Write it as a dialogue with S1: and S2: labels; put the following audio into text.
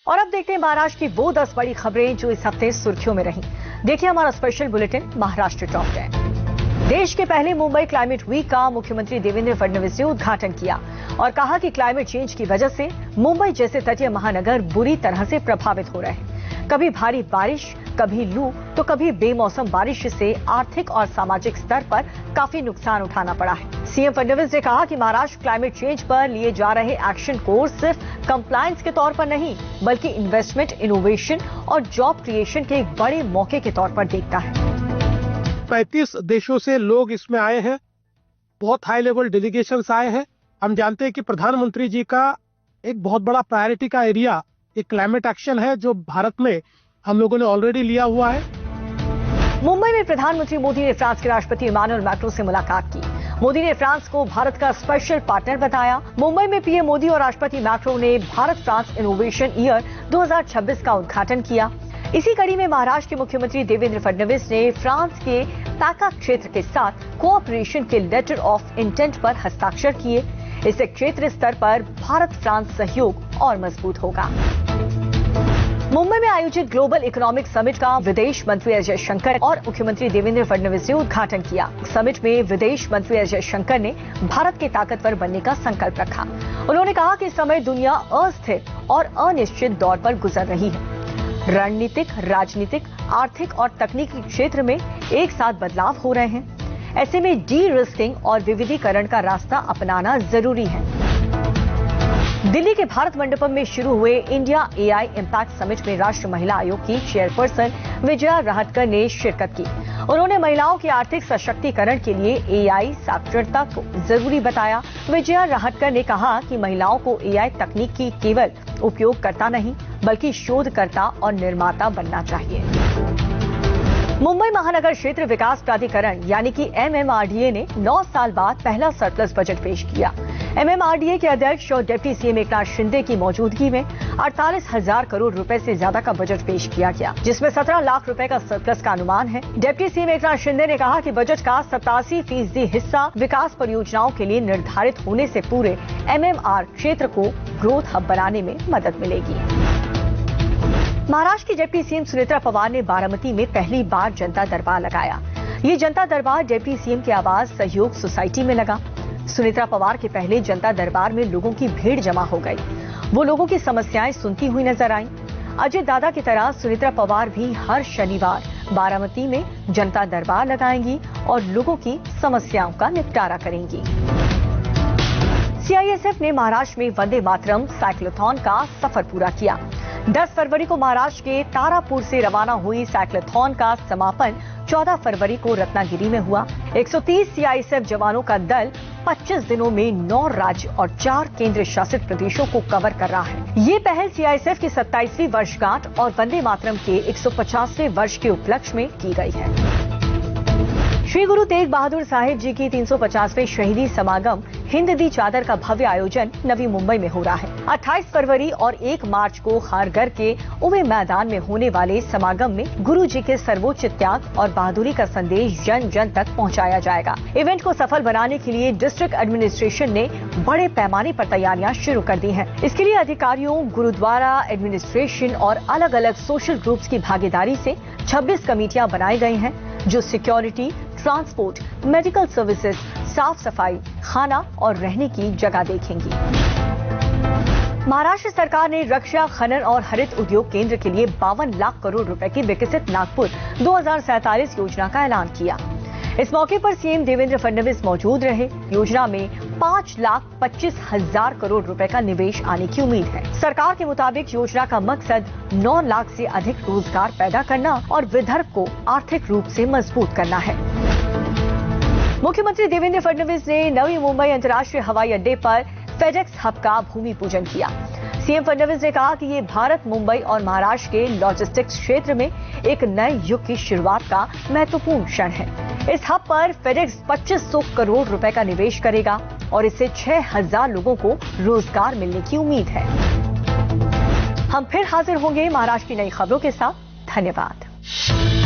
S1: और अब देखते हैं महाराष्ट्र की वो 10 बड़ी खबरें जो इस हफ्ते सुर्खियों में रहीं। देखिए हमारा स्पेशल बुलेटिन महाराष्ट्र टॉप 10। देश के पहले मुंबई क्लाइमेट वीक का मुख्यमंत्री देवेंद्र फडणवीस ने उद्घाटन किया और कहा कि क्लाइमेट चेंज की वजह से मुंबई जैसे तटीय महानगर बुरी तरह से प्रभावित हो रहे हैं। कभी भारी बारिश, कभी लू तो कभी बेमौसम बारिश से आर्थिक और सामाजिक स्तर पर काफी नुकसान उठाना पड़ा है। सीएम फडणवीस ने कहा कि महाराष्ट्र क्लाइमेट चेंज पर लिए जा रहे एक्शन को सिर्फ कंप्लायंस के तौर पर नहीं बल्कि इन्वेस्टमेंट, इनोवेशन और जॉब क्रिएशन के एक बड़े मौके के तौर पर देखता है।
S2: 35 देशों से लोग इसमें आए हैं, बहुत हाई लेवल डेलीगेशंस आए हैं। हम जानते हैं कि प्रधानमंत्री जी का एक बहुत बड़ा प्रायोरिटी का एरिया एक क्लाइमेट एक्शन है जो भारत में हम लोगों ने ऑलरेडी लिया हुआ है।
S1: मुंबई में प्रधानमंत्री मोदी ने फ्रांस के राष्ट्रपति इमानुएल मैक्रों से मुलाकात की। मोदी ने फ्रांस को भारत का स्पेशल पार्टनर बताया। मुंबई में पीएम मोदी और राष्ट्रपति मैक्रों ने भारत फ्रांस इनोवेशन ईयर 2026 का उद्घाटन किया। इसी कड़ी में महाराष्ट्र के मुख्यमंत्री देवेंद्र फडणवीस ने फ्रांस के पैका क्षेत्र के साथ कोऑपरेशन के लेटर ऑफ इंटेंट पर हस्ताक्षर किए। इससे क्षेत्रीय स्तर पर भारत फ्रांस सहयोग और मजबूत होगा। मुंबई में आयोजित ग्लोबल इकोनॉमिक समिट का विदेश मंत्री एस जयशंकर और मुख्यमंत्री देवेंद्र फडणवीस ने उद्घाटन किया। समिट में विदेश मंत्री एस जयशंकर ने भारत के ताकतवर बनने का संकल्प रखा। उन्होंने कहा कि इस समय दुनिया अस्थिर और अनिश्चित दौर पर गुजर रही है। रणनीतिक, राजनीतिक, आर्थिक और तकनीकी क्षेत्र में एक साथ बदलाव हो रहे हैं। ऐसे में डी रिस्किंग और विविधीकरण का रास्ता अपनाना जरूरी है। दिल्ली के भारत मंडपम में शुरू हुए इंडिया एआई इम्पैक्ट समिट में राष्ट्रीय महिला आयोग की चेयरपर्सन विजया राहटकर ने शिरकत की। उन्होंने महिलाओं के आर्थिक सशक्तिकरण के लिए एआई साक्षरता को जरूरी बताया। विजया राहटकर ने कहा कि महिलाओं को एआई तकनीक की केवल उपयोगकर्ता नहीं बल्कि शोधकर्ता और निर्माता बनना चाहिए। मुंबई महानगर क्षेत्र विकास प्राधिकरण यानी कि एमएमआरडीए ने 9 साल बाद पहला सरप्लस बजट पेश किया। एमएमआरडीए के अध्यक्ष और डिप्टी सीएम एकनाथ शिंदे की मौजूदगी में 48,000 करोड़ रुपए से ज्यादा का बजट पेश किया गया, जिसमें 17 लाख रुपए का सरप्लस का अनुमान है। डिप्टी सीएम एकनाथ शिंदे ने कहा कि बजट का 87% हिस्सा विकास परियोजनाओं के लिए निर्धारित होने से पूरे एमएमआर क्षेत्र को ग्रोथ हब बनाने में मदद मिलेगी। महाराष्ट्र की डिप्टी सीएम सुनेत्रा पवार ने बारामती में पहली बार जनता दरबार लगाया। ये जनता दरबार डिप्टी सीएम के आवास सहयोग सोसाइटी में लगा। सुनेत्रा पवार के पहले जनता दरबार में लोगों की भीड़ जमा हो गई। वो लोगों की समस्याएं सुनती हुई नजर आईं। अजय दादा की तरह सुनेत्रा पवार भी हर शनिवार बारामती में जनता दरबार लगाएंगी और लोगों की समस्याओं का निपटारा करेंगी। सीआईएसएफ ने महाराष्ट्र में वंदे मातरम साइक्लोथॉन का सफर पूरा किया। 10 फरवरी को महाराष्ट्र के तारापुर से रवाना हुई साइक्लोथॉन का समापन 14 फरवरी को रत्नागिरी में हुआ। 130 सीआईएसएफ जवानों का दल 25 दिनों में 9 राज्य और 4 केंद्र शासित प्रदेशों को कवर कर रहा है। ये पहल सीआईएसएफ की 27वीं वर्षगांठ और वंदे मातरम के 150वें वर्ष के उपलक्ष्य में की गई है। श्री गुरु तेग बहादुर साहिब जी की 350वें शहीदी समागम हिंद दी चादर का भव्य आयोजन नवी मुंबई में हो रहा है। 28 फरवरी और 1 मार्च को खारघर के उमे मैदान में होने वाले समागम में गुरु जी के सर्वोच्च त्याग और बहादुरी का संदेश जन जन तक पहुंचाया जाएगा। इवेंट को सफल बनाने के लिए डिस्ट्रिक्ट एडमिनिस्ट्रेशन ने बड़े पैमाने पर तैयारियां शुरू कर दी हैं। इसके लिए अधिकारियों, गुरुद्वारा एडमिनिस्ट्रेशन और अलग अलग सोशल ग्रुप्स की भागीदारी से 26 कमेटियां बनाई गई हैं जो सिक्योरिटी, ट्रांसपोर्ट, मेडिकल सर्विसेज, साफ सफाई, खाना और रहने की जगह देखेंगी। महाराष्ट्र सरकार ने रक्षा, खनन और हरित उद्योग केंद्र के लिए 52 लाख करोड़ रुपए की विकसित नागपुर 2047 योजना का ऐलान किया। इस मौके पर सीएम देवेंद्र फडणवीस मौजूद रहे। योजना में 5,25,000 करोड़ रुपए का निवेश आने की उम्मीद है। सरकार के मुताबिक योजना का मकसद 9 लाख से अधिक रोजगार पैदा करना और विदर्भ को आर्थिक रूप से मजबूत करना है। मुख्यमंत्री देवेंद्र फडणवीस ने नवी मुंबई अंतर्राष्ट्रीय हवाई अड्डे पर फेडेक्स हब का भूमि पूजन किया। सीएम फडणवीस ने कहा कि ये भारत, मुंबई और महाराष्ट्र के लॉजिस्टिक्स क्षेत्र में एक नए युग की शुरुआत का महत्वपूर्ण क्षण है। इस हब पर फेडेक्स 2500 करोड़ रुपए का निवेश करेगा और इससे 6,000 लोगों को रोजगार मिलने की उम्मीद है। हम फिर हाजिर होंगे महाराष्ट्र की नई खबरों के साथ। धन्यवाद।